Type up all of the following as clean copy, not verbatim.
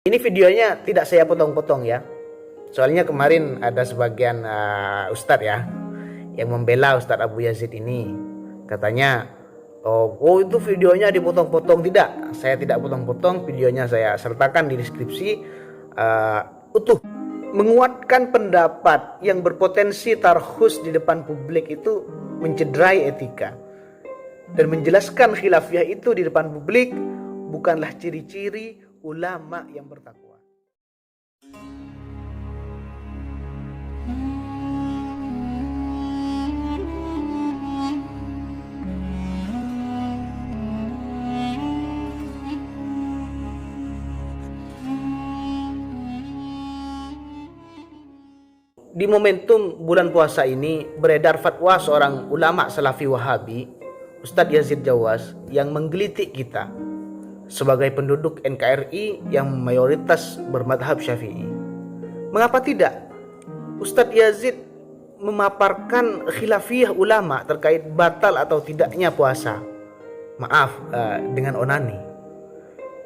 Ini videonya tidak saya potong-potong ya. Soalnya kemarin ada sebagian ustadz ya yang membela Ustadz Abu Yazid ini. Katanya, oh itu videonya dipotong-potong. Tidak, saya tidak potong-potong. Videonya saya sertakan di deskripsi utuh. Menguatkan pendapat yang berpotensi tarhus di depan publik itu mencederai etika. Dan menjelaskan khilafiyah itu di depan publik bukanlah ciri-ciri ulama yang bertakwa. Di momentum bulan puasa ini beredar fatwa seorang ulama Salafi Wahabi, Ustadz Yazid Jawas, yang menggelitik kita sebagai penduduk NKRI yang mayoritas bermadhab Syafi'i. Mengapa tidak Ustadz Yazid memaparkan khilafiyah ulama terkait batal atau tidaknya puasa? Maaf, dengan onani.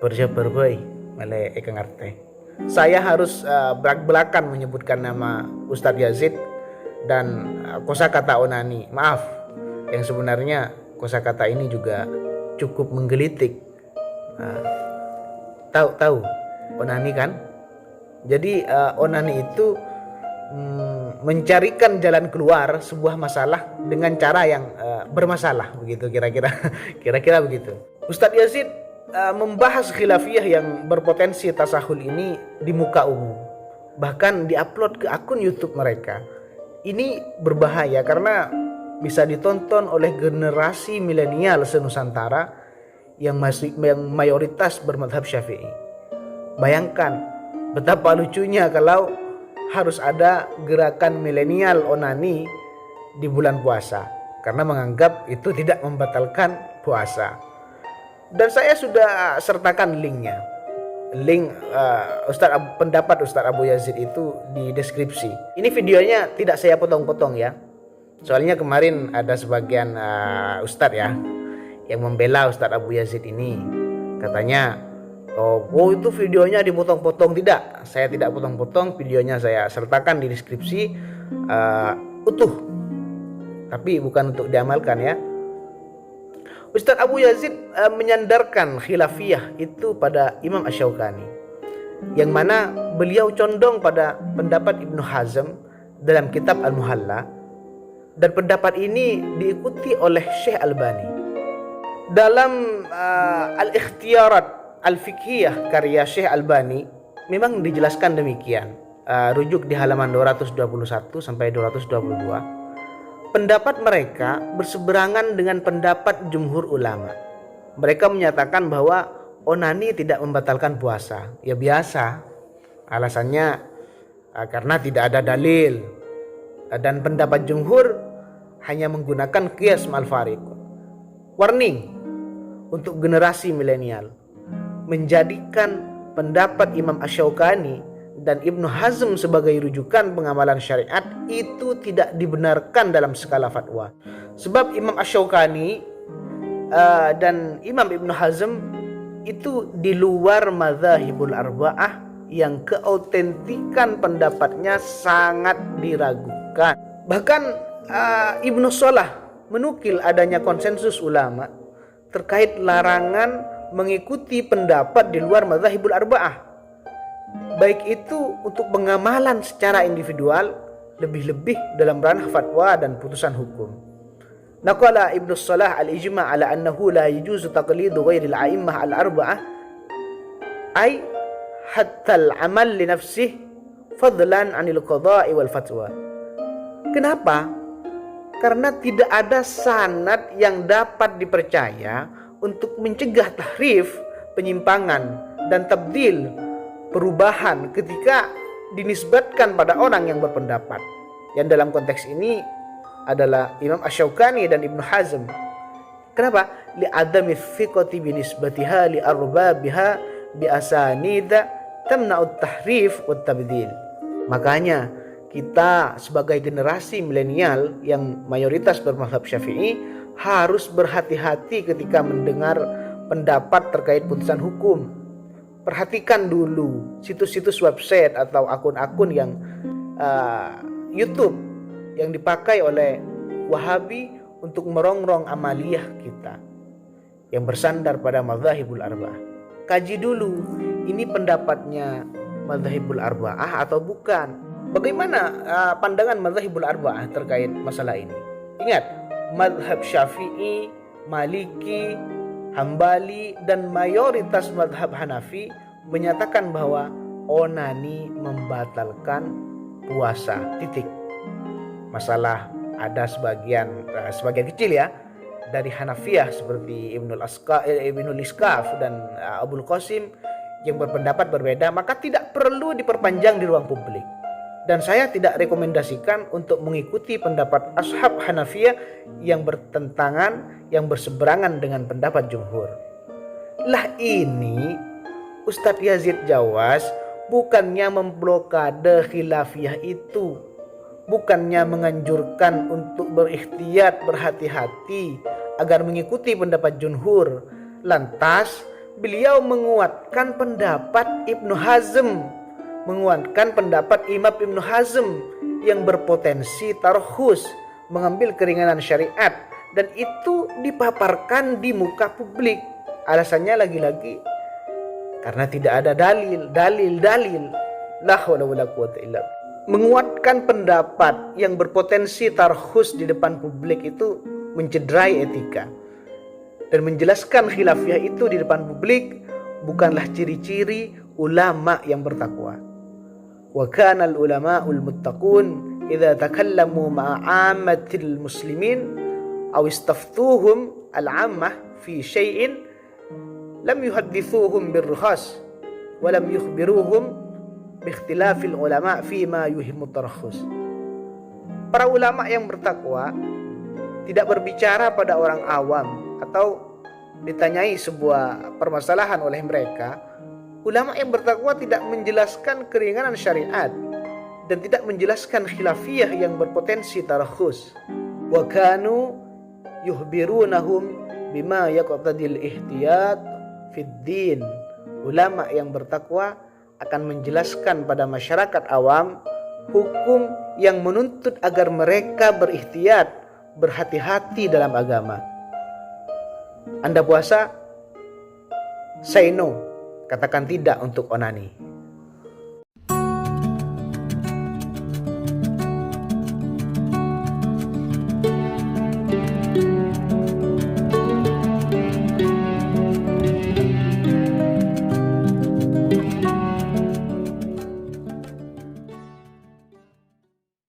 Berjabarbai male ekang arte. Saya harus belak-belakan menyebutkan nama Ustadz Yazid dan kosakata onani. Maaf, yang sebenarnya kosakata ini juga cukup menggelitik. Tahu onani kan? Jadi onani itu mencarikan jalan keluar sebuah masalah dengan cara yang bermasalah, begitu kira-kira begitu. Ustadz Yazid membahas khilafiyah yang berpotensi tasahul ini di muka umum, bahkan diupload ke akun YouTube mereka. Ini berbahaya karena bisa ditonton oleh generasi milenial senusantara yang mayoritas bermadhab Syafi'i. Bayangkan betapa lucunya kalau harus ada gerakan milenial onani di bulan puasa karena menganggap itu tidak membatalkan puasa. Dan saya sudah sertakan linknya, link pendapat Ustadz Abu Yazid itu di deskripsi. Ini videonya tidak saya potong-potong ya. Soalnya kemarin ada sebagian ustadz ya yang membela Ustadz Abu Yazid ini. Katanya, oh itu videonya dipotong-potong. Tidak, saya tidak potong-potong. Videonya saya sertakan di deskripsi utuh. Tapi bukan untuk diamalkan ya. Ustadz Abu Yazid menyandarkan khilafiyah itu pada Imam Asy-Syaukani, yang mana beliau condong pada pendapat Ibnu Hazm dalam kitab Al-Muhalla, dan pendapat ini diikuti oleh Syekh Albani. Dalam Al-Ikhtiyarat Al-Fiqhiyah karya Syekh Albani memang dijelaskan demikian. Rujuk di halaman 221 sampai 222. Pendapat mereka berseberangan dengan pendapat jumhur ulama. Mereka menyatakan bahwa onani tidak membatalkan puasa. Ya biasa. Alasannya karena tidak ada dalil. Dan pendapat jumhur hanya menggunakan qiyas ma'al fariq. Warning untuk generasi milenial, menjadikan pendapat Imam Asy-Syaukani dan Ibnu Hazm sebagai rujukan pengamalan syariat itu tidak dibenarkan dalam skala fatwa. Sebab Imam Asy-Syaukani dan Imam Ibnu Hazm itu di luar madzhabul arba'ah yang keautentikan pendapatnya sangat diragukan. Bahkan Ibnu Shalah menukil adanya konsensus ulama terkait larangan mengikuti pendapat di luar madzhabul arba'ah, baik itu untuk pengamalan secara individual, lebih-lebih dalam ranah fatwa dan putusan hukum. Naqala Ibnu Shalah al-ijma' ala annahu la yajuzu taqlidu ghairi al-a'immah al-arba'ah ay hatta al-amal li nafsihi fadlan 'anil qada'i wal fatwa. Kenapa? Karena tidak ada sanad yang dapat dipercaya untuk mencegah tahrif, penyimpangan dan tabdil, perubahan ketika dinisbatkan pada orang yang berpendapat. Yang dalam konteks ini adalah Imam Asy-Syaukani dan Ibnu Hazm. Kenapa? Li adami thiqati bi nisbatiha li arbabiha bi asanid tamna'ut tahrif wat tabdil. Makanya kita sebagai generasi milenial yang mayoritas bermazhab Syafi'i harus berhati-hati ketika mendengar pendapat terkait putusan hukum. perhatikan dulu situs-situs website atau akun-akun yang YouTube yang dipakai oleh Wahabi untuk merongrong amaliyah kita yang bersandar pada mazhabul arba'ah. Kaji dulu, ini pendapatnya mazhabul arba'ah atau bukan? Bagaimana pandangan mazhabul arba'ah terkait masalah ini? Ingat, mazhab Syafi'i, Maliki, Hambali, dan mayoritas mazhab Hanafi menyatakan bahwa onani membatalkan puasa, titik. Masalah ada sebagian kecil ya dari Hanafiyah seperti Ibnul Iskaf dan Abul Qasim yang berpendapat berbeda, maka tidak perlu diperpanjang di ruang publik. Dan saya tidak rekomendasikan untuk mengikuti pendapat ashab Hanafiyah yang bertentangan, yang berseberangan dengan pendapat jumhur. Lah ini Ustadz Yazid Jawas bukannya memblokade khilafiyah itu, bukannya menganjurkan untuk berihtiyat, berhati-hati agar mengikuti pendapat jumhur. Lantas beliau menguatkan pendapat Ibnu Hazm, menguatkan pendapat Imam Ibnu Hazm yang berpotensi tarhus, mengambil keringanan syariat, dan itu dipaparkan di muka publik. Alasannya lagi-lagi karena tidak ada dalil. La haula wala quwwata illa billah. Menguatkan pendapat yang berpotensi tarhus di depan publik itu mencederai etika. Dan menjelaskan khilafiyah itu di depan publik bukanlah ciri-ciri ulama yang bertakwa. Wa kana al-ulama'ul muttaqun idza takallamu ma'ammatil muslimin aw istaftuhum al-'ammah fi syai'in lam yuhaddithuhum birrukhas wa lam yukhbiruhum biikhtilafil ulama fi ma yuhimmu tarahhus. Para ulama yang bertakwa tidak berbicara pada orang awam atau ditanyai sebuah permasalahan oleh mereka. Ulama yang bertakwa tidak menjelaskan keringanan syariat dan tidak menjelaskan khilafiyah yang berpotensi tarahhus. Wa kanu yuhbirunahum bima yaqtadil ihtiyat fid din. Ulama yang bertakwa akan menjelaskan pada masyarakat awam hukum yang menuntut agar mereka berihtiyat, berhati-hati dalam agama. Anda puasa? Say no. Katakan tidak untuk onani.